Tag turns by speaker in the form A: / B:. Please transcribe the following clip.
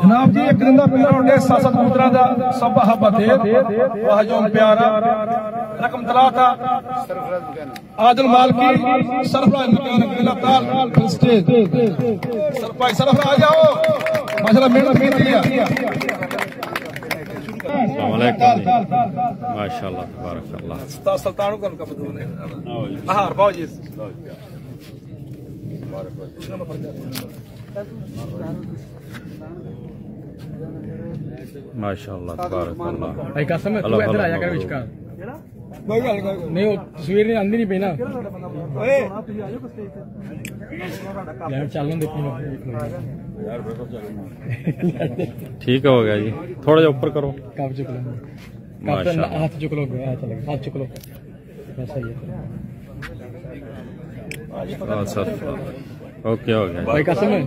A: जनाब जी एक करिंदा पिंदा रोडे 7 कबूतरा दा सब हब्बत है वाहजों प्यारा रकम तलाता आदिल मालकी सरफराज मकान बिला ताल स्टेज सरपाई सरफराज आ जाओ माशाल्लाह मेहनत की है।
B: अस्सलाम वालेकुम माशाल्लाह तबारकल्लाह
A: सुल्तान को उनका बदलून है हां बाबू जी
B: माशाल्लाह तबारकल्लाह।
C: भाई कसम है तू इधर आया कर विचकार
A: कोई गल
C: नहीं वो तस्वीर नहीं आंदी नहीं पई ना
A: ओए
C: यार चलने देखो
B: ठीक हो गया जी थोड़ा जा ऊपर करो
C: कब चुक लो
B: माशाल्लाह
C: हाथ चुक लो हाथ चुक लो ऐसा ही है
B: ओके हो गया
C: भाई कसम है।